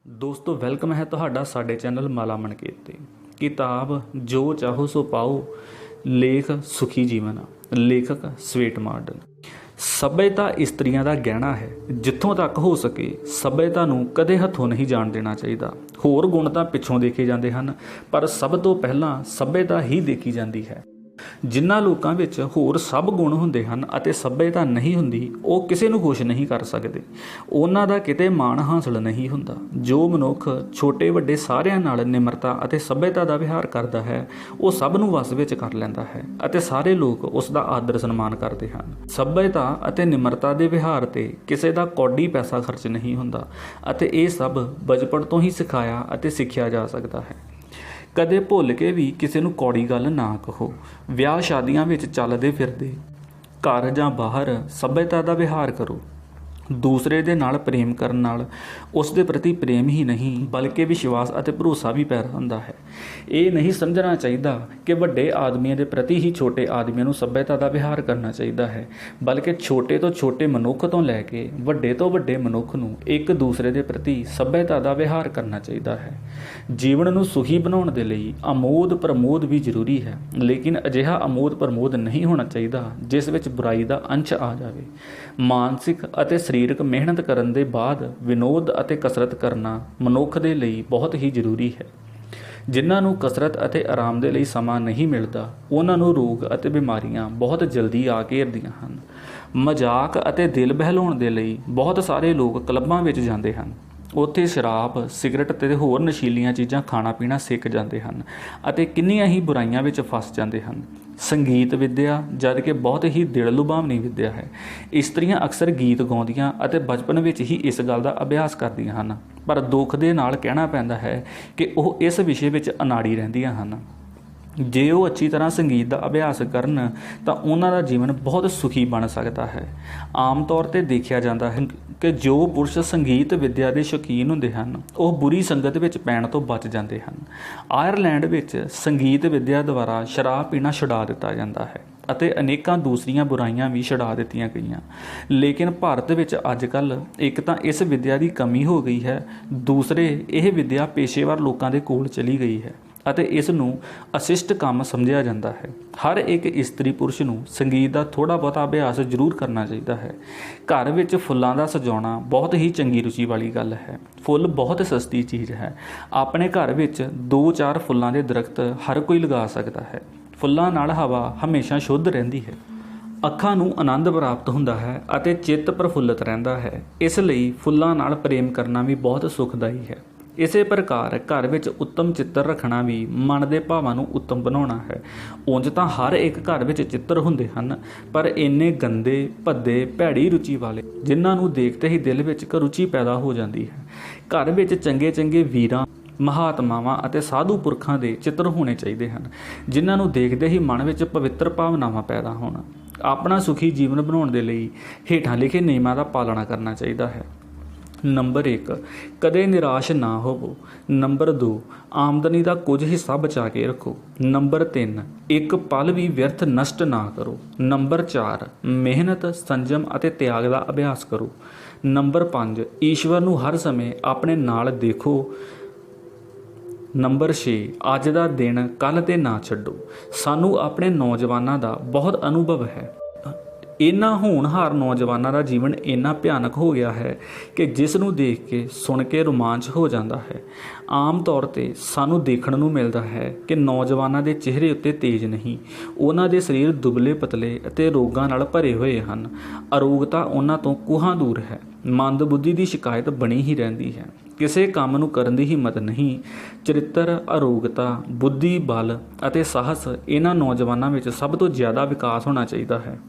ਦੋਸਤੋ ਵੈਲਕਮ ਹੈ ਤੁਹਾਡਾ ਸਾਡੇ ਚੈਨਲ ਮਾਲਾ ਮਨਕੀਤ 'ਤੇ। ਕਿਤਾਬ ਜੋ ਚਾਹੋ ਸੋ ਪਾਓ, ਲੇਖ ਸੁਖੀ ਜੀਵਨ, ਲੇਖਕ ਸਵੇਟ ਮਾਰਡਨ। ਸੱਭਿਅਤਾ ਇਸਤਰੀਆਂ ਦਾ ਗਹਿਣਾ ਹੈ। ਜਿੱਥੋਂ ਤੱਕ ਹੋ ਸਕੇ ਸੱਭਿਅਤਾ ਨੂੰ ਕਦੇ ਹੱਥੋਂ ਨਹੀਂ ਜਾਣ ਦੇਣਾ ਚਾਹੀਦਾ। ਹੋਰ ਗੁਣ ਤਾਂ ਪਿੱਛੋਂ ਦੇਖੇ ਜਾਂਦੇ ਹਨ, ਪਰ ਸਭ ਤੋਂ ਪਹਿਲਾਂ ਸੱਭਿਅਤਾ ਹੀ ਦੇਖੀ ਜਾਂਦੀ ਹੈ। ਜਿਨ੍ਹਾਂ ਲੋਕਾਂ ਵਿੱਚ ਹੋਰ ਸਭ ਗੁਣ ਹੁੰਦੇ ਹਨ ਅਤੇ ਸੱਭਿਅਤਾ ਨਹੀਂ ਹੁੰਦੀ, ਉਹ ਕਿਸੇ ਨੂੰ ਖੁਸ਼ ਨਹੀਂ ਕਰ ਸਕਦੇ। ਉਹਨਾਂ ਦਾ ਕਿਤੇ ਮਾਣ ਹਾਸਲ ਨਹੀਂ ਹੁੰਦਾ। ਜੋ ਮਨੁੱਖ ਛੋਟੇ ਵੱਡੇ ਸਾਰਿਆਂ ਨਾਲ ਨਿਮਰਤਾ ਅਤੇ ਸੱਭਿਅਤਾ ਦਾ ਵਿਹਾਰ ਕਰਦਾ ਹੈ, ਉਹ ਸਭ ਨੂੰ ਵਸ ਵਿੱਚ ਕਰ ਲੈਂਦਾ ਹੈ ਅਤੇ ਸਾਰੇ ਲੋਕ ਉਸ ਦਾ ਆਦਰ ਸਨਮਾਨ ਕਰਦੇ ਹਨ। ਸੱਭਿਅਤਾ ਅਤੇ ਨਿਮਰਤਾ ਦੇ ਵਿਹਾਰ 'ਤੇ ਕਿਸੇ ਦਾ ਕੌਡੀ ਪੈਸਾ ਖਰਚ ਨਹੀਂ ਹੁੰਦਾ ਅਤੇ ਇਹ ਸਭ ਬਚਪਨ ਤੋਂ ਹੀ ਸਿਖਾਇਆ ਅਤੇ ਸਿੱਖਿਆ ਜਾ ਸਕਦਾ ਹੈ। ਕਦੇ ਭੁੱਲ ਕੇ ਵੀ ਕਿਸੇ ਨੂੰ ਕੌੜੀ ਗੱਲ ਨਾ ਕਹੋ। ਵਿਆਹ ਸ਼ਾਦੀਆਂ ਵਿੱਚ ਚੱਲਦੇ ਫਿਰਦੇ ਘਰ ਜਾਂ ਬਾਹਰ ਸੱਭਿਅਤਾ ਦਾ ਵਿਹਾਰ ਕਰੋ। ਦੂਸਰੇ ਦੇ ਨਾਲ ਪ੍ਰੇਮ ਕਰਨ ਨਾਲ ਉਸ ਦੇ ਪ੍ਰਤੀ ਪ੍ਰੇਮ ਹੀ ਨਹੀਂ ਬਲਕਿ ਵਿਸ਼ਵਾਸ ਅਤੇ ਭਰੋਸਾ ਵੀ ਪੈਦਾ ਹੁੰਦਾ ਹੈ। ਇਹ ਨਹੀਂ ਸਮਝਣਾ ਚਾਹੀਦਾ ਕਿ ਵੱਡੇ ਆਦਮੀਆਂ ਦੇ ਪ੍ਰਤੀ ਹੀ ਛੋਟੇ ਆਦਮੀਆਂ ਨੂੰ ਸੱਭਿਅਤਾ ਦਾ ਵਿਹਾਰ ਕਰਨਾ ਚਾਹੀਦਾ ਹੈ, ਬਲਕਿ ਛੋਟੇ ਤੋਂ ਛੋਟੇ ਮਨੁੱਖ ਤੋਂ ਲੈ ਕੇ ਵੱਡੇ ਤੋਂ ਵੱਡੇ ਮਨੁੱਖ ਨੂੰ ਇੱਕ ਦੂਸਰੇ ਦੇ ਪ੍ਰਤੀ ਸੱਭਿਅਤਾ ਦਾ ਵਿਹਾਰ ਕਰਨਾ ਚਾਹੀਦਾ ਹੈ। ਜੀਵਨ ਨੂੰ ਸੁਖੀ ਬਣਾਉਣ ਦੇ ਲਈ ਆਮੋਦ ਪ੍ਰਮੋਦ ਵੀ ਜ਼ਰੂਰੀ ਹੈ, ਲੇਕਿਨ ਅਜਿਹਾ ਆਮੋਦ ਪ੍ਰਮੋਦ ਨਹੀਂ ਹੋਣਾ ਚਾਹੀਦਾ ਜਿਸ ਵਿੱਚ ਬੁਰਾਈ ਦਾ ਅੰਸ਼ ਆ ਜਾਵੇ। ਮਾਨਸਿਕ ਅਤੇ ਸਰੀਰਕ ਮਿਹਨਤ ਕਰਨ ਦੇ ਬਾਅਦ ਵਿਨੋਦ ਅਤੇ ਕਸਰਤ ਕਰਨਾ ਮਨੁੱਖ ਦੇ ਲਈ ਬਹੁਤ ਹੀ ਜ਼ਰੂਰੀ ਹੈ। ਜਿਨ੍ਹਾਂ ਨੂੰ ਕਸਰਤ ਅਤੇ ਆਰਾਮ ਦੇ ਲਈ ਸਮਾਂ ਨਹੀਂ ਮਿਲਦਾ, ਉਹਨਾਂ ਨੂੰ ਰੋਗ ਅਤੇ ਬਿਮਾਰੀਆਂ ਬਹੁਤ ਜਲਦੀ ਆ ਘੇਰਦੀਆਂ ਹਨ। ਮਜ਼ਾਕ ਅਤੇ ਦਿਲ ਬਹਿਲਾਉਣ ਦੇ ਲਈ ਬਹੁਤ ਸਾਰੇ ਲੋਕ ਕਲੱਬਾਂ ਵਿੱਚ ਜਾਂਦੇ ਹਨ। ਉੱਥੇ ਸ਼ਰਾਬ, ਸਿਗਰਟ ਅਤੇ ਹੋਰ ਨਸ਼ੀਲੀਆਂ ਚੀਜ਼ਾਂ ਖਾਣਾ ਪੀਣਾ ਸਿੱਖ ਜਾਂਦੇ ਹਨ ਅਤੇ ਕਿੰਨੀਆਂ ਹੀ ਬੁਰਾਈਆਂ ਵਿੱਚ ਫਸ ਜਾਂਦੇ ਹਨ। ਸੰਗੀਤ ਵਿੱਦਿਆ ਜਦ ਕਿ ਬਹੁਤ ਹੀ ਦਿਲ ਲੁਭਾਵਣੀ ਵਿੱਦਿਆ ਹੈ। ਇਸਤਰੀਆਂ ਅਕਸਰ ਗੀਤ ਗਾਉਂਦੀਆਂ ਅਤੇ ਬਚਪਨ ਵਿੱਚ ਹੀ ਇਸ ਗੱਲ ਦਾ ਅਭਿਆਸ ਕਰਦੀਆਂ ਹਨ, ਪਰ ਦੁੱਖ ਦੇ ਨਾਲ ਕਹਿਣਾ ਪੈਂਦਾ ਹੈ ਕਿ ਉਹ ਇਸ ਵਿਸ਼ੇ ਵਿੱਚ ਅਨਾੜੀ ਰਹਿੰਦੀਆਂ ਹਨ। ਜੇ ਉਹ ਅੱਛੀ ਤਰ੍ਹਾਂ ਸੰਗੀਤ ਦਾ ਅਭਿਆਸ ਕਰਨ ਤਾਂ ਉਹਨਾਂ ਦਾ ਜੀਵਨ ਬਹੁਤ ਸੁਖੀ ਬਣ ਸਕਦਾ ਹੈ। ਆਮ ਤੌਰ 'ਤੇ ਦੇਖਿਆ ਜਾਂਦਾ ਹੈ ਕਿ ਜੋ ਪੁਰਸ਼ ਸੰਗੀਤ ਵਿੱਦਿਆ ਦੇ ਸ਼ੌਕੀਨ ਹੁੰਦੇ ਹਨ, ਉਹ ਬੁਰੀ ਸੰਗਤ ਵਿੱਚ ਪੈਣ ਤੋਂ ਬਚ ਜਾਂਦੇ ਹਨ। ਆਇਰਲੈਂਡ ਵਿੱਚ ਸੰਗੀਤ ਵਿੱਦਿਆ ਦੁਆਰਾ ਸ਼ਰਾਬ ਪੀਣਾ ਛੁਡਾ ਦਿੱਤਾ ਜਾਂਦਾ ਹੈ ਅਤੇ ਅਨੇਕਾਂ ਦੂਸਰੀਆਂ ਬੁਰਾਈਆਂ ਵੀ ਛੁਡਾ ਦਿੱਤੀਆਂ ਗਈਆਂ। ਲੇਕਿਨ ਭਾਰਤ ਵਿੱਚ ਅੱਜ ਕੱਲ੍ਹ ਇੱਕ ਤਾਂ ਇਸ ਵਿੱਦਿਆ ਦੀ ਕਮੀ ਹੋ ਗਈ ਹੈ, ਦੂਸਰੇ ਇਹ ਵਿੱਦਿਆ ਪੇਸ਼ੇਵਰ ਲੋਕਾਂ ਦੇ ਕੋਲ ਚਲੀ ਗਈ ਹੈ ਅਤੇ ਇਸ ਨੂੰ ਅਸ਼ਿਸ਼ਟ ਕੰਮ ਸਮਝਿਆ ਜਾਂਦਾ ਹੈ। ਹਰ ਇੱਕ ਇਸਤਰੀ ਪੁਰਸ਼ ਨੂੰ ਸੰਗੀਤ ਦਾ ਥੋੜ੍ਹਾ ਬਹੁਤਾ ਅਭਿਆਸ ਜ਼ਰੂਰ ਕਰਨਾ ਚਾਹੀਦਾ ਹੈ। ਘਰ ਵਿੱਚ ਫੁੱਲਾਂ ਦਾ ਸਜਾਉਣਾ ਬਹੁਤ ਹੀ ਚੰਗੀ ਰੁਚੀ ਵਾਲੀ ਗੱਲ ਹੈ। ਫੁੱਲ ਬਹੁਤ ਸਸਤੀ ਚੀਜ਼ ਹੈ। ਆਪਣੇ ਘਰ ਵਿੱਚ 2-4 ਫੁੱਲਾਂ ਦੇ ਦਰਖਤ ਹਰ ਕੋਈ ਲਗਾ ਸਕਦਾ ਹੈ। ਫੁੱਲਾਂ ਨਾਲ ਹਵਾ ਹਮੇਸ਼ਾ ਸ਼ੁੱਧ ਰਹਿੰਦੀ ਹੈ। ਅੱਖਾਂ ਨੂੰ ਆਨੰਦ ਪ੍ਰਾਪਤ ਹੁੰਦਾ ਹੈ ਅਤੇ ਚਿੱਤ ਪ੍ਰਫੁੱਲਤ ਰਹਿੰਦਾ ਹੈ। ਇਸ ਲਈ ਫੁੱਲਾਂ ਨਾਲ ਪ੍ਰੇਮ ਕਰਨਾ ਵੀ ਬਹੁਤ ਸੁਖਦਾਈ ਹੈ। ਇਸੇ ਪ੍ਰਕਾਰ ਘਰ ਵਿੱਚ ਉੱਤਮ ਚਿੱਤਰ ਰੱਖਣਾ ਵੀ ਮਨ ਦੇ ਭਾਵਾਂ ਨੂੰ ਉੱਤਮ ਬਣਾਉਣਾ ਹੈ। ਉਂਝ ਤਾਂ ਹਰ ਇੱਕ ਘਰ ਵਿੱਚ ਚਿੱਤਰ ਹੁੰਦੇ ਹਨ, ਪਰ ਇੰਨੇ ਗੰਦੇ, ਭੱਦੇ, ਭੈੜੀ ਰੁਚੀ ਵਾਲੇ ਜਿਨ੍ਹਾਂ ਨੂੰ ਦੇਖਦੇ ਹੀ ਦਿਲ ਵਿੱਚ ਇੱਕ ਰੁਚੀ ਪੈਦਾ ਹੋ ਜਾਂਦੀ ਹੈ। ਘਰ ਵਿੱਚ ਚੰਗੇ ਚੰਗੇ ਵੀਰਾਂ, ਮਹਾਤਮਾਵਾਂ ਅਤੇ ਸਾਧੂ ਪੁਰਖਾਂ ਦੇ ਚਿੱਤਰ ਹੋਣੇ ਚਾਹੀਦੇ ਹਨ, ਜਿਨ੍ਹਾਂ ਨੂੰ ਦੇਖਦੇ ਹੀ ਮਨ ਵਿੱਚ ਪਵਿੱਤਰ ਭਾਵਨਾਵਾਂ ਪੈਦਾ ਹੋਣ। ਆਪਣਾ ਸੁਖੀ ਜੀਵਨ ਬਣਾਉਣ ਦੇ ਲਈ ਹੇਠਾਂ ਲਿਖੇ ਨਿਯਮਾਂ ਦਾ ਪਾਲਣਾ ਕਰਨਾ ਚਾਹੀਦਾ ਹੈ। ਨੰਬਰ 1, ਕਦੇ ਨਿਰਾਸ਼ ਨਾ ਹੋਵੋ। ਨੰਬਰ 2, ਆਮਦਨੀ ਦਾ ਕੁਝ ਹਿੱਸਾ ਬਚਾ ਕੇ ਰੱਖੋ। ਨੰਬਰ 3, ਇੱਕ ਪਲ ਵੀ ਵਿਅਰਥ ਨਸ਼ਟ ਨਾ ਕਰੋ। ਨੰਬਰ 4, ਮਿਹਨਤ, ਸੰਜਮ ਅਤੇ ਤਿਆਗ ਦਾ ਅਭਿਆਸ ਕਰੋ। ਨੰਬਰ 5, ਈਸ਼ਵਰ ਨੂੰ ਹਰ ਸਮੇਂ ਆਪਣੇ ਨਾਲ ਦੇਖੋ। ਨੰਬਰ 6, ਅੱਜ ਦਾ ਦਿਨ ਕੱਲ੍ਹ 'ਤੇ ਨਾ ਛੱਡੋ। ਸਾਨੂੰ ਆਪਣੇ ਨੌਜਵਾਨਾਂ ਦਾ ਬਹੁਤ ਅਨੁਭਵ ਹੈ। ਇਹਨਾਂ ਹੋਣਹਾਰ ਨੌਜਵਾਨਾਂ ਦਾ ਜੀਵਨ ਇੰਨਾ ਭਿਆਨਕ ਹੋ ਗਿਆ ਹੈ ਕਿ ਜਿਸ ਨੂੰ ਦੇਖ ਕੇ ਸੁਣ ਕੇ ਰੋਮਾਂਚ ਹੋ ਜਾਂਦਾ ਹੈ। ਆਮ ਤੌਰ 'ਤੇ ਸਾਨੂੰ ਦੇਖਣ ਨੂੰ ਮਿਲਦਾ ਹੈ ਕਿ ਨੌਜਵਾਨਾਂ ਦੇ ਚਿਹਰੇ ਉੱਤੇ ਤੇਜ ਨਹੀਂ, ਉਹਨਾਂ ਦੇ ਸਰੀਰ ਦੁਬਲੇ ਪਤਲੇ ਅਤੇ ਰੋਗਾਂ ਨਾਲ ਭਰੇ ਹੋਏ ਹਨ। ਅਰੋਗਤਾ ਉਹਨਾਂ ਤੋਂ ਕੋਹਾਂ ਦੂਰ ਹੈ। ਮੰਦਬੁੱਧੀ ਦੀ ਸ਼ਿਕਾਇਤ ਬਣੀ ਹੀ ਰਹਿੰਦੀ ਹੈ। ਕਿਸੇ ਕੰਮ ਨੂੰ ਕਰਨ ਦੀ ਹਿੰਮਤ ਨਹੀਂ। ਚਰਿੱਤਰ, ਅਰੋਗਤਾ, ਬੁੱਧੀ, ਬਲ ਅਤੇ ਸਾਹਸ ਇਹਨਾਂ ਨੌਜਵਾਨਾਂ ਵਿੱਚ ਸਭ ਤੋਂ ਜ਼ਿਆਦਾ ਵਿਕਾਸ ਹੋਣਾ ਚਾਹੀਦਾ ਹੈ।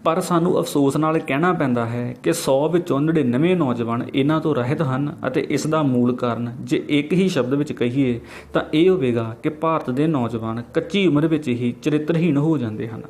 ਪਰ ਸਾਨੂੰ ਅਫਸੋਸ ਨਾਲ ਕਹਿਣਾ ਪੈਂਦਾ ਹੈ ਕਿ 100 ਵਿੱਚੋਂ 99 ਨੌਜਵਾਨ ਇਹਨਾਂ ਤੋਂ ਰਹਿਤ ਹਨ ਅਤੇ ਇਸ ਦਾ ਮੂਲ ਕਾਰਨ ਜੇ ਇੱਕ ਹੀ ਸ਼ਬਦ ਵਿੱਚ ਕਹੀਏ ਤਾਂ ਇਹ ਹੋਵੇਗਾ ਕਿ ਭਾਰਤ ਦੇ ਨੌਜਵਾਨ ਕੱਚੀ ਉਮਰ ਵਿੱਚ ਹੀ ਚਰਿੱਤਰਹੀਣ ਹੋ ਜਾਂਦੇ ਹਨ।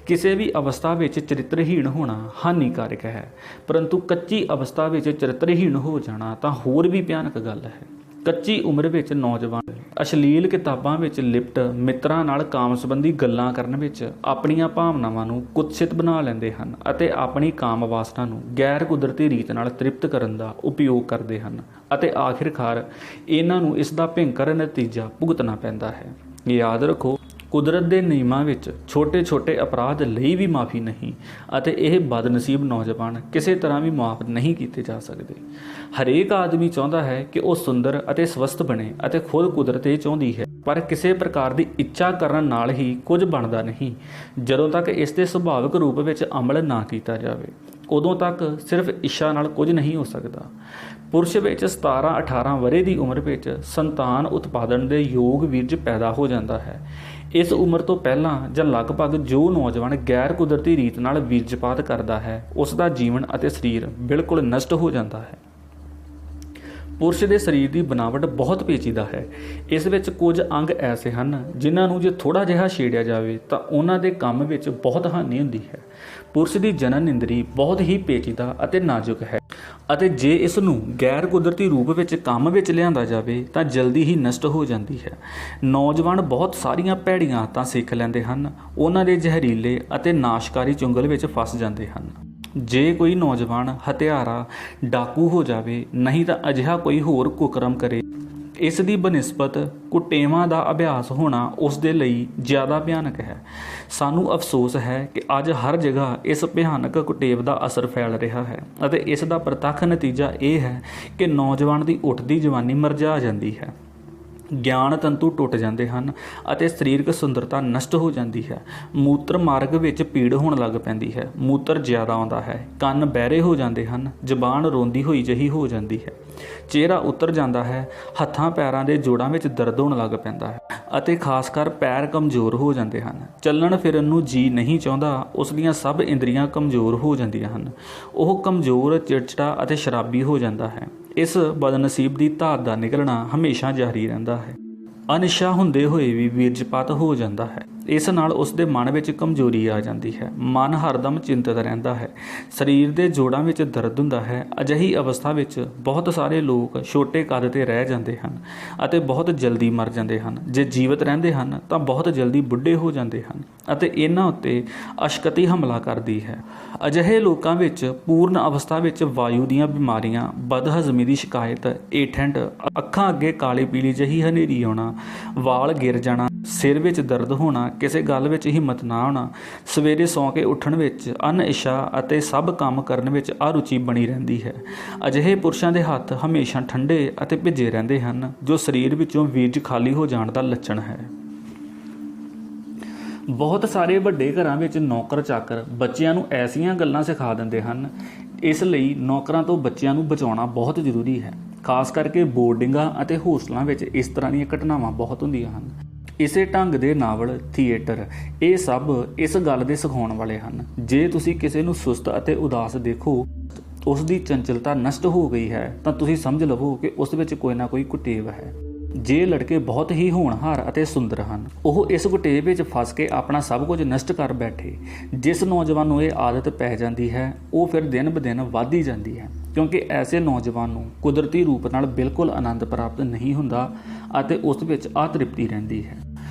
ਕਿਸੇ ਵੀ ਅਵਸਥਾ ਵਿੱਚ ਚਰਿੱਤਰਹੀਣ ਹੋਣਾ ਹਾਨੀਕਾਰਕ ਹੈ, ਪਰੰਤੂ ਕੱਚੀ ਅਵਸਥਾ ਵਿੱਚ ਚਰਿੱਤਰਹੀਣ ਹੋ ਜਾਣਾ ਤਾਂ ਹੋਰ ਵੀ ਭਿਆਨਕ ਗੱਲ ਹੈ। ਕੱਚੀ ਉਮਰ ਵਿੱਚ ਨੌਜਵਾਨ ਅਸ਼ਲੀਲ ਕਿਤਾਬਾਂ ਵਿੱਚ ਲਿਪਟ ਮਿੱਤਰਾਂ ਨਾਲ ਕਾਮ ਸੰਬੰਧੀ ਗੱਲਾਂ ਕਰਨ ਵਿੱਚ ਆਪਣੀਆਂ ਭਾਵਨਾਵਾਂ ਨੂੰ ਕੁਤਸਿਤ ਬਣਾ ਲੈਂਦੇ ਹਨ ਅਤੇ ਆਪਣੀ ਕਾਮ ਵਾਸਨਾ ਨੂੰ ਗੈਰ ਕੁਦਰਤੀ ਰੀਤ ਨਾਲ ਤ੍ਰਿਪਤ ਕਰਨ ਦਾ ਉਪਯੋਗ ਕਰਦੇ ਹਨ ਅਤੇ ਆਖਿਰਕਾਰ ਇਹਨਾਂ ਨੂੰ ਇਸ ਦਾ ਭਿਅੰਕਰ ਨਤੀਜਾ ਭੁਗਤਣਾ ਪੈਂਦਾ ਹੈ। ਯਾਦ ਰੱਖੋ, ਕੁਦਰਤ ਦੇ ਨਿਯਮਾਂ ਵਿੱਚ ਛੋਟੇ-ਛੋਟੇ ਅਪਰਾਧ ਲਈ ਵੀ ਮਾਫੀ ਨਹੀਂ ਅਤੇ ਇਹ ਬਦਨਸੀਬ ਨੌਜਵਾਨ ਕਿਸੇ ਤਰ੍ਹਾਂ ਵੀ ਮਾਫ ਨਹੀਂ ਕੀਤੇ ਜਾ ਸਕਦੇ। ਹਰੇਕ ਆਦਮੀ ਚਾਹੁੰਦਾ ਹੈ ਕਿ ਉਹ ਸੁੰਦਰ ਅਤੇ ਸਵਸਥ ਬਣੇ ਅਤੇ ਖੁਦ ਕੁਦਰਤ ਇਹ ਚਾਹੁੰਦੀ ਹੈ, ਪਰ ਕਿਸੇ ਪ੍ਰਕਾਰ ਦੀ ਇੱਛਾ ਕਰਨ ਨਾਲ ਹੀ ਕੁਝ ਬਣਦਾ ਨਹੀਂ। ਜਦੋਂ ਤੱਕ ਇਸ ਦੇ ਸੁਭਾਵਿਕ ਰੂਪ ਵਿੱਚ ਅਮਲ ਨਾ ਕੀਤਾ ਜਾਵੇ, ਉਦੋਂ ਤੱਕ ਸਿਰਫ ਇੱਛਾ ਨਾਲ ਕੁਝ ਨਹੀਂ ਹੋ ਸਕਦਾ। ਪੁਰਸ਼ ਵਿੱਚ 17-18 ਵਰ੍ਹੇ ਦੀ ਉਮਰ ਵਿੱਚ ਸੰਤਾਨ ਉਤਪਾਦਨ ਦੇ ਯੋਗ ਵੀਰਜ ਪੈਦਾ ਹੋ ਜਾਂਦਾ ਹੈ। ਇਸ ਉਮਰ ਤੋਂ ਪਹਿਲਾਂ ਜਾਂ ਲਗਭਗ ਜੋ ਨੌਜਵਾਨ ਗੈਰ ਕੁਦਰਤੀ ਰੀਤ ਨਾਲ ਵੀਰਜਪਾਤ ਕਰਦਾ ਹੈ, ਉਸ ਦਾ ਜੀਵਨ ਅਤੇ ਸਰੀਰ ਬਿਲਕੁਲ ਨਸ਼ਟ ਹੋ ਜਾਂਦਾ ਹੈ। ਪੁਰਸ਼ ਦੇ ਸਰੀਰ ਦੀ ਬਣਾਵਟ ਬਹੁਤ ਪੇਚੀਦਾ ਹੈ। ਇਸ ਵਿੱਚ ਕੁਝ ਅੰਗ ਐਸੇ ਹਨ ਜਿਨ੍ਹਾਂ ਨੂੰ ਜੇ ਥੋੜ੍ਹਾ ਜਿਹਾ ਛੇੜਿਆ ਜਾਵੇ ਤਾਂ ਉਹਨਾਂ ਦੇ ਕੰਮ ਵਿੱਚ ਬਹੁਤ ਹਾਨੀ ਹੁੰਦੀ ਹੈ। ਪੁਰਸ਼ ਦੀ ਜਨਨ ਇੰਦਰੀ ਬਹੁਤ ਹੀ ਪੇਚੀਦਾ ਅਤੇ ਨਾਜ਼ੁਕ ਹੈ ਅਤੇ ਜੇ ਇਸ ਨੂੰ ਗੈਰ ਕੁਦਰਤੀ ਰੂਪ ਵਿੱਚ ਕੰਮ ਵਿੱਚ ਲਿਆਂਦਾ ਜਾਵੇ ਤਾਂ ਜਲਦੀ ਹੀ ਨਸ਼ਟ ਹੋ ਜਾਂਦੀ ਹੈ। ਨੌਜਵਾਨ ਬਹੁਤ ਸਾਰੀਆਂ ਭੈੜੀਆਂ ਆਦਤਾਂ ਸਿੱਖ ਲੈਂਦੇ ਹਨ। ਉਹਨਾਂ ਦੇ ਜ਼ਹਿਰੀਲੇ ਅਤੇ ਨਾਸ਼ਕਾਰੀ ਚੁੰਗਲ ਵਿੱਚ ਫਸ ਜਾਂਦੇ ਹਨ। ਜੇ ਕੋਈ ਨੌਜਵਾਨ ਹਥਿਆਰਾ ਡਾਕੂ ਹੋ ਜਾਵੇ, ਨਹੀਂ ਤਾਂ ਅਜਿਹਾ ਕੋਈ ਹੋਰ ਕੁਕਰਮ ਕਰੇ, ਇਸ ਦੀ ਬਨਿਸਬਤ ਕੁਟੇਵਾਂ ਦਾ ਅਭਿਆਸ ਹੋਣਾ ਉਸ ਦੇ ਲਈ ਜ਼ਿਆਦਾ ਭਿਆਨਕ ਹੈ। ਸਾਨੂੰ ਅਫਸੋਸ ਹੈ ਕਿ ਅੱਜ ਹਰ ਜਗ੍ਹਾ ਇਸ ਭਿਆਨਕ ਕੁਟੇਵ ਦਾ ਅਸਰ ਫੈਲ ਰਿਹਾ ਹੈ ਅਤੇ ਇਸ ਦਾ ਪ੍ਰਤੱਖ ਨਤੀਜਾ ਇਹ ਹੈ ਕਿ ਨੌਜਵਾਨ ਦੀ ਉੱਠਦੀ ਜਵਾਨੀ ਮਰਝਾ ਜਾਂਦੀ ਹੈ, ਗਿਆਨ ਤੰਤੂ ਟੁੱਟ ਜਾਂਦੇ ਹਨ ਅਤੇ ਸਰੀਰਕ ਸੁੰਦਰਤਾ ਨਸ਼ਟ ਹੋ ਜਾਂਦੀ ਹੈ। ਮੂਤਰ ਮਾਰਗ ਵਿੱਚ ਪੀੜ ਹੋਣ ਲੱਗ ਪੈਂਦੀ ਹੈ, ਮੂਤਰ ਜ਼ਿਆਦਾ ਆਉਂਦਾ ਹੈ, ਕੰਨ ਬਹਿਰੇ ਹੋ ਜਾਂਦੇ ਹਨ, ਜ਼ਬਾਨ ਰੋਂਦੀ ਹੋਈ ਜਿਹੀ ਹੋ ਜਾਂਦੀ ਹੈ, ਚਿਹਰਾ ਉਤਰ ਜਾਂਦਾ ਹੈ, ਹੱਥਾਂ ਪੈਰਾਂ ਦੇ ਜੋੜਾਂ ਵਿੱਚ ਦਰਦ ਹੋਣ ਲੱਗ ਪੈਂਦਾ ਹੈ ਅਤੇ ਖਾਸ ਕਰ ਪੈਰ ਕਮਜ਼ੋਰ ਹੋ ਜਾਂਦੇ ਹਨ। ਚੱਲਣ ਫਿਰਨ ਨੂੰ ਜੀ ਨਹੀਂ ਚਾਹੁੰਦਾ, ਉਸ ਦੀਆਂ ਸਭ ਇੰਦਰੀਆਂ ਕਮਜ਼ੋਰ ਹੋ ਜਾਂਦੀਆਂ ਹਨ। ਉਹ ਕਮਜ਼ੋਰ, ਚਿੜਚਿੜਾ ਅਤੇ ਸ਼ਰਾਬੀ ਹੋ ਜਾਂਦਾ ਹੈ। ਇਸ ਬਦਨਸੀਬ ਦੀ ਧਾਤ ਦਾ ਨਿਕਲਣਾ ਹਮੇਸ਼ਾ ਜਾਰੀ ਰਹਿੰਦਾ ਹੈ। ਅਨਿਸ਼ਾ ਹੁੰਦੇ ਹੋਏ ਵੀ ਵੀਰਜਪਾਤ ਹੋ ਜਾਂਦਾ ਹੈ। ਇਸ ਨਾਲ ਉਸ ਦੇ ਮਨ ਵਿੱਚ ਕਮਜ਼ੋਰੀ ਆ ਜਾਂਦੀ ਹੈ। ਮਨ ਹਰਦਮ ਚਿੰਤਤ ਰਹਿੰਦਾ ਹੈ। ਸਰੀਰ ਦੇ ਜੋੜਾਂ ਵਿੱਚ ਦਰਦ ਹੁੰਦਾ ਹੈ। ਅਜਿਹੀ ਅਵਸਥਾ ਵਿੱਚ ਬਹੁਤ ਸਾਰੇ ਲੋਕ ਛੋਟੇ ਕੱਦ 'ਤੇ ਰਹਿ ਜਾਂਦੇ ਹਨ ਅਤੇ ਬਹੁਤ ਜਲਦੀ ਮਰ ਜਾਂਦੇ ਹਨ। ਜੇ ਜੀਵਤ ਰਹਿੰਦੇ ਹਨ ਤਾਂ ਬਹੁਤ ਜਲਦੀ ਬੁੱਢੇ ਹੋ ਜਾਂਦੇ ਹਨ ਅਤੇ ਇਹਨਾਂ ਉੱਤੇ ਅਸ਼ਕਤੀ ਹਮਲਾ ਕਰਦੀ ਹੈ। ਅਜਿਹੇ ਲੋਕਾਂ ਵਿੱਚ ਪੂਰਨ ਅਵਸਥਾ ਵਿੱਚ ਵਾਯੂ ਦੀਆਂ ਬਿਮਾਰੀਆਂ, ਬਦਹਜ਼ਮੀ ਦੀ ਸ਼ਿਕਾਇਤ, ਏਠੈਂਟ, ਅੱਖਾਂ ਅੱਗੇ ਕਾਲੀ ਪੀਲੀ ਜਿਹੀ ਹਨੇਰੀ ਆਉਣਾ, ਵਾਲ ਗਿਰ ਜਾਣਾ, ਸਿਰ ਵਿੱਚ ਦਰਦ ਹੋਣਾ, ਕਿਸੇ ਗੱਲ ਵਿੱਚ ਹਿੰਮਤ ਨਾ ਹੋਣਾ, ਸਵੇਰੇ ਸੌਂ ਕੇ ਉੱਠਣ ਵਿੱਚ ਅਨਇੱਛਾ ਅਤੇ ਸਭ ਕੰਮ ਕਰਨ ਵਿੱਚ ਅਰੁਚੀ ਬਣੀ ਰਹਿੰਦੀ ਹੈ। ਅਜਿਹੇ ਪੁਰਸ਼ਾਂ ਦੇ ਹੱਥ ਹਮੇਸ਼ਾ ਠੰਡੇ ਅਤੇ ਭਿੱਜੇ ਰਹਿੰਦੇ ਹਨ, ਜੋ ਸਰੀਰ ਵਿੱਚੋਂ ਵੀਰਜ ਖਾਲੀ ਹੋ ਜਾਣ ਦਾ ਲੱਛਣ ਹੈ। ਬਹੁਤ ਸਾਰੇ ਵੱਡੇ ਘਰਾਂ ਵਿੱਚ ਨੌਕਰ ਚਾਕਰ ਬੱਚਿਆਂ ਨੂੰ ਐਸੀਆਂ ਗੱਲਾਂ ਸਿਖਾ ਦਿੰਦੇ ਹਨ। ਇਸ ਲਈ ਨੌਕਰਾਂ ਤੋਂ ਬੱਚਿਆਂ ਨੂੰ ਬਚਾਉਣਾ ਬਹੁਤ ਜ਼ਰੂਰੀ ਹੈ। ਖਾਸ ਕਰਕੇ ਬੋਰਡਿੰਗਾਂ ਅਤੇ ਹੋਸਟਲਾਂ ਵਿੱਚ ਇਸ ਤਰ੍ਹਾਂ ਦੀਆਂ ਘਟਨਾਵਾਂ ਬਹੁਤ ਹੁੰਦੀਆਂ ਹਨ। ਇਸੇ ਢੰਗ ਦੇ ਨਾਵਲ, ਥੀਏਟਰ, ਇਹ ਸਭ ਇਸ ਗੱਲ ਦੇ ਸਿਖਾਉਣ ਵਾਲੇ ਹਨ। ਜੇ ਤੁਸੀਂ ਕਿਸੇ ਨੂੰ ਸੁਸਤ ਅਤੇ ਉਦਾਸ ਦੇਖੋ, ਉਸ ਦੀ ਚੰਚਲਤਾ ਨਸ਼ਟ ਹੋ ਗਈ ਹੈ, ਤਾਂ ਤੁਸੀਂ ਸਮਝ ਲਵੋ ਕਿ ਉਸ ਵਿੱਚ ਕੋਈ ਨਾ ਕੋਈ ਕੁਟੇਵ ਹੈ। ਜੇ ਲੜਕੇ ਬਹੁਤ ਹੀ ਹੋਣਹਾਰ ਅਤੇ ਸੁੰਦਰ ਹਨ, ਉਹ ਇਸ ਕੁਟੇਵ ਵਿੱਚ ਫਸ ਕੇ ਆਪਣਾ ਸਭ ਕੁਝ ਨਸ਼ਟ ਕਰ ਬੈਠੇ। ਜਿਸ ਨੌਜਵਾਨ ਨੂੰ ਇਹ ਆਦਤ ਪੈ ਜਾਂਦੀ ਹੈ, ਉਹ ਫਿਰ ਦਿਨ ਬ ਦਿਨ ਵੱਧਦੀ ਜਾਂਦੀ ਹੈ, ਕਿਉਂਕਿ ਐਸੇ ਨੌਜਵਾਨ ਨੂੰ ਕੁਦਰਤੀ ਰੂਪ ਨਾਲ ਬਿਲਕੁਲ ਆਨੰਦ ਪ੍ਰਾਪਤ ਨਹੀਂ ਹੁੰਦਾ ਅਤੇ ਉਸ ਵਿੱਚ ਅਤ੍ਰਿਪਤੀ ਰਹਿੰਦੀ ਹੈ।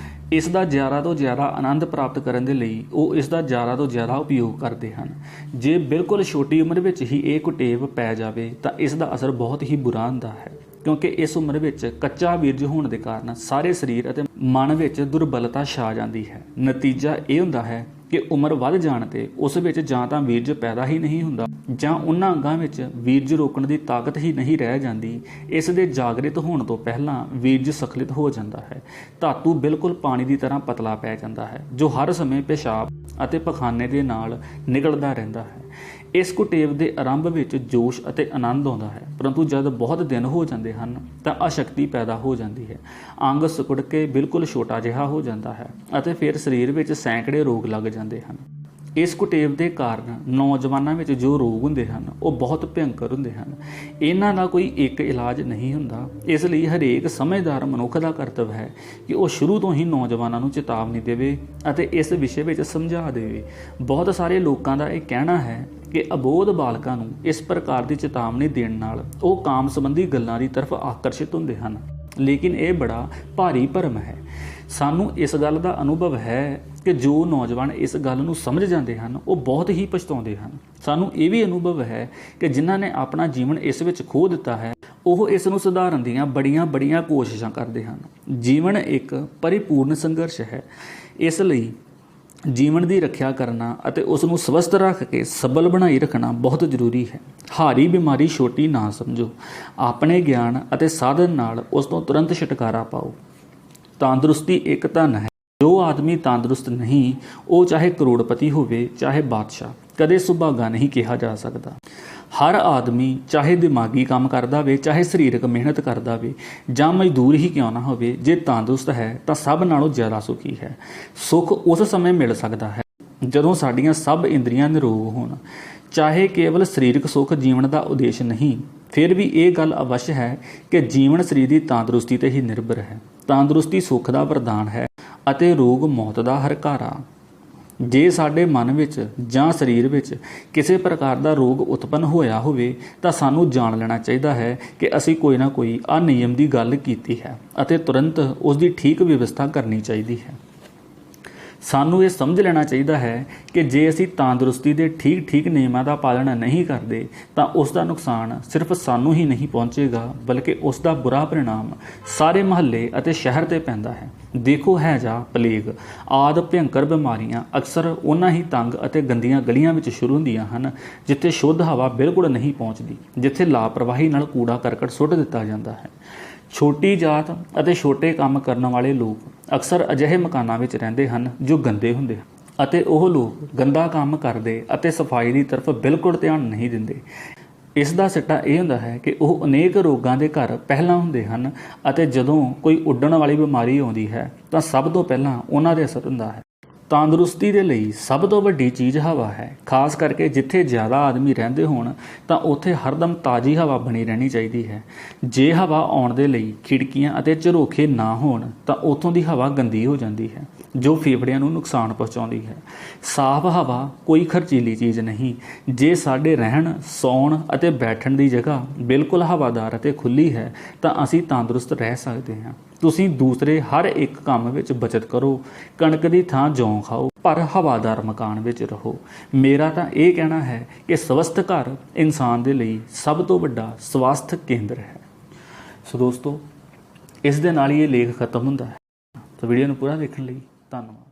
ਇਸ ਦਾ ਜ਼ਿਆਦਾ ਤੋਂ ਜ਼ਿਆਦਾ ਆਨੰਦ ਪ੍ਰਾਪਤ ਕਰਨ ਦੇ ਲਈ ਉਹ ਇਸ ਦਾ ਜ਼ਿਆਦਾ ਤੋਂ ਜ਼ਿਆਦਾ ਉਪਯੋਗ ਕਰਦੇ ਹਨ। ਜੇ ਬਿਲਕੁਲ ਛੋਟੀ ਉਮਰ ਵਿੱਚ ਹੀ ਇਹ ਕੁਟੇਵ ਪੈ ਜਾਵੇ ਤਾਂ ਇਸ ਦਾ ਅਸਰ ਬਹੁਤ ਹੀ ਬੁਰਾ ਹੁੰਦਾ ਹੈ, ਕਿਉਂਕਿ ਇਸ ਉਮਰ ਵਿੱਚ ਕੱਚਾ ਵੀਰਜ ਹੋਣ ਦੇ ਕਾਰਨ ਸਾਰੇ ਸਰੀਰ ਅਤੇ ਮਨ ਵਿੱਚ ਦੁਰਬਲਤਾ ਛਾ ਜਾਂਦੀ ਹੈ। ਨਤੀਜਾ ਇਹ ਹੁੰਦਾ ਹੈ ਕਿ ਉਮਰ ਵੱਧ ਜਾਣ 'ਤੇ ਉਸ ਵਿੱਚ ਜਾਂ ਤਾਂ ਵੀਰਜ ਪੈਦਾ ਹੀ ਨਹੀਂ ਹੁੰਦਾ ਜਾਂ ਉਹਨਾਂ ਅੰਗਾਂ ਵਿੱਚ ਵੀਰਜ ਰੋਕਣ ਦੀ ਤਾਕਤ ਹੀ ਨਹੀਂ ਰਹਿ ਜਾਂਦੀ। ਇਸ ਦੇ ਜਾਗਰਿਤ ਹੋਣ ਤੋਂ ਪਹਿਲਾਂ ਵੀਰਜ ਸਖਲਿਤ ਹੋ ਜਾਂਦਾ ਹੈ। ਧਾਤੂ ਬਿਲਕੁਲ ਪਾਣੀ ਦੀ ਤਰ੍ਹਾਂ ਪਤਲਾ ਪੈ ਜਾਂਦਾ ਹੈ, ਜੋ ਹਰ ਸਮੇਂ ਪਿਸ਼ਾਬ ਅਤੇ ਪਖਾਨੇ ਦੇ ਨਾਲ ਨਿਕਲਦਾ ਰਹਿੰਦਾ ਹੈ। ਇਸ ਕੁਟੇਵ ਦੇ ਆਰੰਭ ਵਿੱਚ ਜੋਸ਼ ਅਤੇ ਆਨੰਦ ਆਉਂਦਾ ਹੈ, ਪਰੰਤੂ ਜਦ ਬਹੁਤ ਦਿਨ ਹੋ ਜਾਂਦੇ ਹਨ ਤਾਂ ਅਸ਼ਕਤੀ ਪੈਦਾ ਹੋ ਜਾਂਦੀ ਹੈ। ਅੰਗ ਸਿਕੁੜ ਕੇ ਬਿਲਕੁਲ ਛੋਟਾ ਜਿਹਾ ਹੋ ਜਾਂਦਾ ਹੈ ਅਤੇ ਫਿਰ ਸਰੀਰ ਵਿੱਚ ਸੈਂਕੜੇ ਰੋਗ ਲੱਗ ਜਾਂਦੇ ਹਨ। ਇਸ ਕੁਟੇਵ ਦੇ ਕਾਰਨ ਨੌਜਵਾਨਾਂ ਵਿੱਚ ਜੋ ਰੋਗ ਹੁੰਦੇ ਹਨ ਉਹ ਬਹੁਤ ਭਿਅੰਕਰ ਹੁੰਦੇ ਹਨ। ਇਹਨਾਂ ਦਾ ਕੋਈ ਇੱਕ ਇਲਾਜ ਨਹੀਂ ਹੁੰਦਾ। ਇਸ ਲਈ ਹਰੇਕ ਸਮਝਦਾਰ ਮਨੁੱਖ ਦਾ ਕਰਤੱਵ ਹੈ ਕਿ ਉਹ ਸ਼ੁਰੂ ਤੋਂ ਹੀ ਨੌਜਵਾਨਾਂ ਨੂੰ ਚੇਤਾਵਨੀ ਦੇਵੇ ਅਤੇ ਇਸ ਵਿਸ਼ੇ ਵਿੱਚ ਸਮਝਾ ਦੇਵੇ। ਬਹੁਤ ਸਾਰੇ ਲੋਕਾਂ ਦਾ ਇਹ ਕਹਿਣਾ ਹੈ कि अबोध बालकां नूं इस प्रकार की चेतावनी देण नाल वो काम संबंधी गल्लां की तरफ आकर्षित हुंदे हन। लेकिन ये बड़ा भारी भरम है। सानू इस गल का अनुभव है कि जो नौजवान इस गल नूं समझ जाते हैं वो बहुत ही पछताउंदे हैं। सानू ये भी अनुभव है कि जिन्हां ने अपना जीवन इस विच खो दिता है ਉਹ ਇਸ ਨੂੰ ਸੁਧਾਰਨ ਦੀਆਂ ਬੜੀਆਂ ਕੋਸ਼ਿਸ਼ਾਂ ਕਰਦੇ ਹਨ। ਜੀਵਨ ਇੱਕ ਪਰਿਪੂਰਨ ਸੰਘਰਸ਼ ਹੈ। ਇਸ ਲਈ ਜੀਵਨ ਦੀ ਰੱਖਿਆ ਕਰਨਾ ਅਤੇ ਉਸ ਨੂੰ ਸਵਸਥ ਰੱਖ ਕੇ ਸਬਲ ਬਣਾਈ ਰੱਖਣਾ ਬਹੁਤ ਜ਼ਰੂਰੀ ਹੈ। ਹਾਰੀ ਬਿਮਾਰੀ ਛੋਟੀ ਨਾ ਸਮਝੋ। ਆਪਣੇ ਗਿਆਨ ਅਤੇ ਸਾਧਨ ਨਾਲ ਉਸ ਤੋਂ ਤੁਰੰਤ ਛੁਟਕਾਰਾ ਪਾਓ। ਤੰਦਰੁਸਤੀ ਇੱਕ ਧਨ ਹੈ। ਜੋ ਆਦਮੀ ਤੰਦਰੁਸਤ ਨਹੀਂ ਉਹ ਚਾਹੇ ਕਰੋੜਪਤੀ ਹੋਵੇ ਚਾਹੇ ਬਾਦਸ਼ਾਹ, ਕਦੇ ਸੁਭਾਗਾ ਨਹੀਂ ਕਿਹਾ ਜਾ ਸਕਦਾ। हर आदमी चाहे दिमागी काम करता हो चाहे सरीरक मेहनत करता हो जां मजदूर ही क्यों ना हो, जे तंदुरुस्त है तो सब नालों ज़्यादा सुखी है। सुख उस समय मिल सकता है जदों साडियां सब इंद्रियां निरोग होण। चाहे केवल सरीरक सुख जीवन का उद्देश्य नहीं, फिर भी ये गल अवश्य है कि जीवन शरीर की तंदुरुस्ती ते ही निर्भर है। तंदुरुस्ती सुख का वरदान है अते रोग मौत का हरकारा। जे साडे मन विच जां शरीर विच किसी प्रकार का रोग उत्पन्न होया होवे तां सानू जान लेना चाहिए है कि असी कोई ना कोई अनियम की गल कीती है अते तुरंत उसकी ठीक व्यवस्था करनी चाहिए है। सानू ये समझ लेना चाहिए है कि जे असी तंदुरुस्ती के ठीक नियमों का पालन नहीं करते तो उसका नुकसान सिर्फ सानू ही नहीं पहुँचेगा बल्कि उसका बुरा परिणाम सारे महल्ले और शहर ते पैंदा है। देखो हैजा, प्लेग आदि भयंकर बीमारियां अक्सर उन्ना ही तंग और गंदियां गलियां विच शुरू होंदियां हन जिथे शुद्ध हवा बिल्कुल नहीं पहुँचती, जिथे लापरवाही नाल कूड़ा करकट सुੱਟ दिता जाता है। छोटी जात ਅਤੇ छोटे काम करने वाले लोग अक्सर अजिहे मकानां विच रहिंदे हन जो गंदे हुंदे हन ਅਤੇ ਉਹ लोग गंदा काम करते ਅਤੇ सफाई की तरफ बिल्कुल ध्यान नहीं दिंदे। इस दा सिट्टा यह हुंदा है कि वह अनेक रोगों के घर पहला हुंदे हन ਅਤੇ ਜਦੋਂ कोई उड्डण वाली बीमारी आउंदी है तो सब तो पहला उन्हां दे असर हुंदा है। तंदुरुस्ती के लिए सब तो वड्डी चीज़ हवा है। खास करके जिथे ज़्यादा आदमी रहिंदे होण तां उत्थे हरदम ताज़ी हवा बनी रहनी चाहिए है। जे हवा आउण दे लई खिड़कियां अते झरोखे ना होण तां उत्थों दी हवा गंदी हो जाती है जो फेफड़ियां नूं नुकसान पहुँचाउंदी है। साफ हवा कोई खर्चीली चीज़ नहीं। जे साडे रहण सौण अते बैठण दी जगह बिल्कुल हवादार अते खुली है तां असीं तंदुरुस्त रह सकते हैं। तुसीं दूसरे हर एक काम विच बचत करो, कणक दी थां जौ खाओ पर हवादार मकान विच रहो। मेरा तां ये कहना है कि स्वस्थ घर इंसान दे लई सब तो वड्डा स्वास्थ्य केंद्र है। सो दोस्तों, इस दे नाल ये लेख खत्म हुंदा है। तो वीडियो नूं पूरा देखण लई धन्नवाद।